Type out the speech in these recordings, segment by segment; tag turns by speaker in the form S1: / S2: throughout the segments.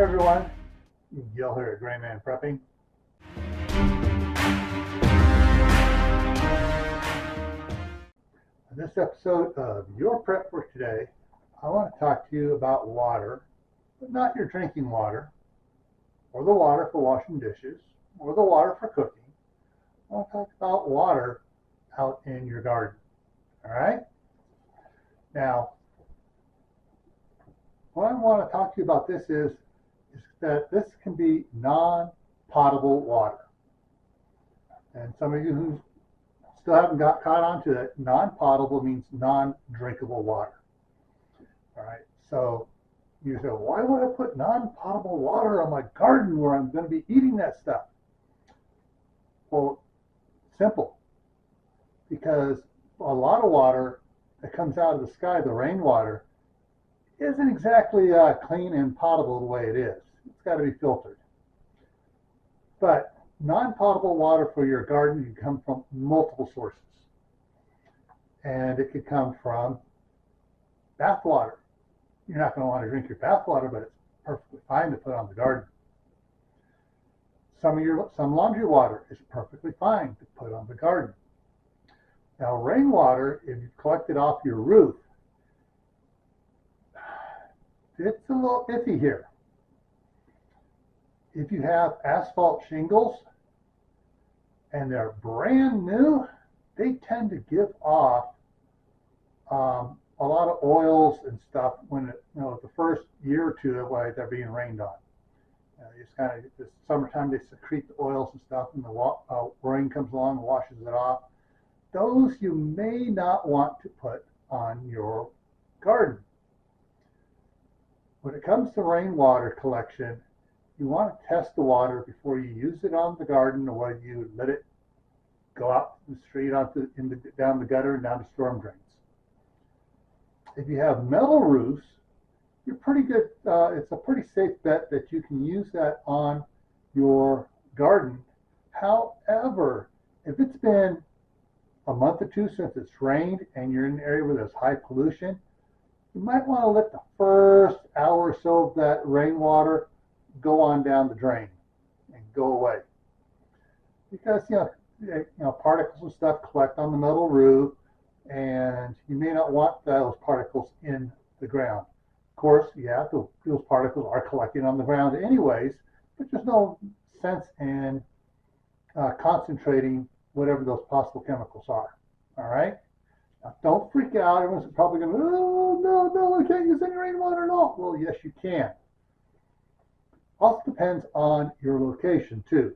S1: Hey everyone, Gil here at graymanprepping. In this episode of Your Prep for Today, I want to talk to you about water, but not your drinking water, or the water for washing dishes, or the water for cooking. I want to talk about water out in your garden. All right? Now, what I want to talk to you about this is that this can be non-potable water. And some of you who still haven't got caught on to that, non-potable means non-drinkable water. All right, so you say, why would I put non-potable water on my garden where I'm going to be eating that stuff? Well, simple. Because a lot of water that comes out of the sky, the rainwater, isn't exactly clean and potable the way it is. It's got to be filtered. But non-potable water for your garden can come from multiple sources. And it could come from bath water. You're not going to want to drink your bath water, but it's perfectly fine to put on the garden. Some laundry water is perfectly fine to put on the garden. Now, rainwater, if you collect it off your roof, it's a little iffy here. If you have asphalt shingles and they're brand new, they tend to give off a lot of oils and stuff when the first year or two while they're being rained on. It's kind of this summertime, they secrete the oils and stuff, and the rain comes along and washes it off. Those you may not want to put on your garden. When it comes to rainwater collection, you want to test the water before you use it on the garden, or whether you let it go out the street down the gutter and down the storm drains. If you have metal roofs, you're pretty good. It's a pretty safe bet that you can use that on your garden. However, if it's been a month or two since it's rained and you're in an area where there's high pollution, you might want to let the first hour or so of that rainwater go on down the drain and go away. Because particles and stuff collect on the metal roof, and you may not want those particles in the ground. Of course, yeah, those particles are collecting on the ground anyways, but there's no sense in concentrating whatever those possible chemicals are. All right? Now, don't freak out. Everyone's probably going, oh, no, I can't use any rainwater at all. Well, yes, you can. Also depends on your location, too.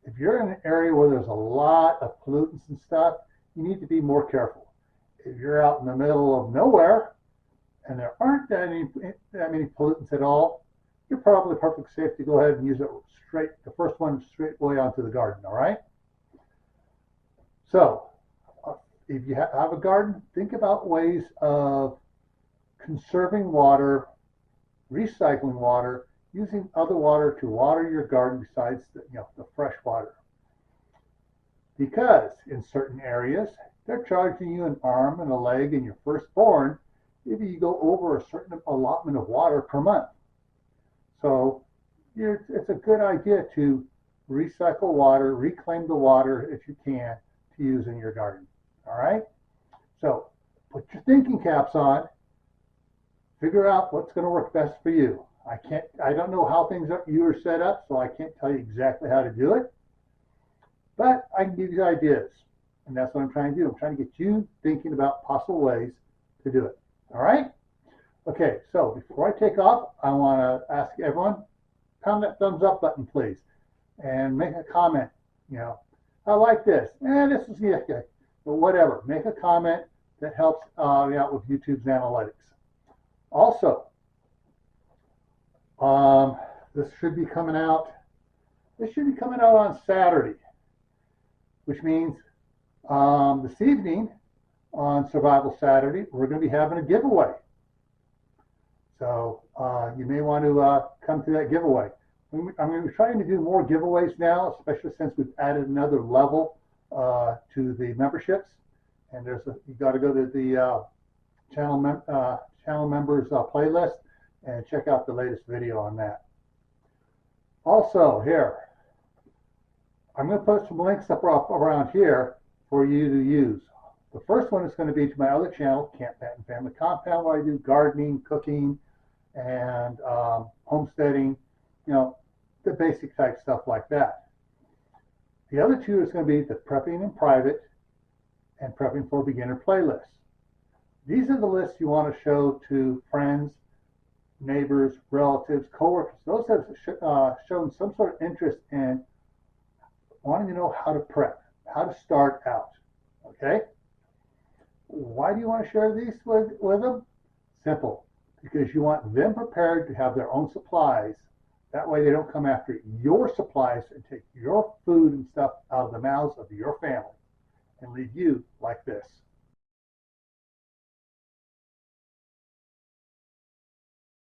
S1: If you're in an area where there's a lot of pollutants and stuff, you need to be more careful. If you're out in the middle of nowhere and there aren't that many pollutants at all, you're probably perfectly safe to go ahead and use it the first one straight away onto the garden, all right? So, if you have a garden, think about ways of conserving water, recycling water, using other water to water your garden besides the fresh water. Because in certain areas, they're charging you an arm and a leg and your firstborn if you go over a certain allotment of water per month. So it's a good idea to recycle water, reclaim the water if you can, to use in your garden. All right? So put your thinking caps on. Figure out what's going to work best for you. I don't know how you are set up, so I can't tell you exactly how to do it. But I can give you ideas. And that's what I'm trying to do. I'm trying to get you thinking about possible ways to do it. All right? Okay, so before I take off, I want to ask everyone, pound that thumbs up button, please. And make a comment. I like this. This is okay. But whatever. Make a comment that helps me out with YouTube's analytics. Also, this should be coming out on Saturday, which means this evening on Survival Saturday, we're going to be having a giveaway. So you may want to come to that giveaway. I'm trying to do more giveaways now, especially since we've added another level to the memberships. And you got to go to the channel members playlist and check out the latest video on that. Also, here, I'm going to put some links up around here for you to use. The first one is going to be to my other channel, Camp Pat and Family Compound, where I do gardening, cooking, and homesteading, you know, the basic type stuff like that. The other two is going to be the Prepping in Private and Prepping for Beginner playlists. These are the lists you want to show to friends, neighbors, relatives, coworkers, those that have shown some sort of interest in wanting to know how to prep, how to start out. Okay? Why do you want to share these with them? Simple. Because you want them prepared to have their own supplies. That way they don't come after your supplies and take your food and stuff out of the mouths of your family and leave you like this.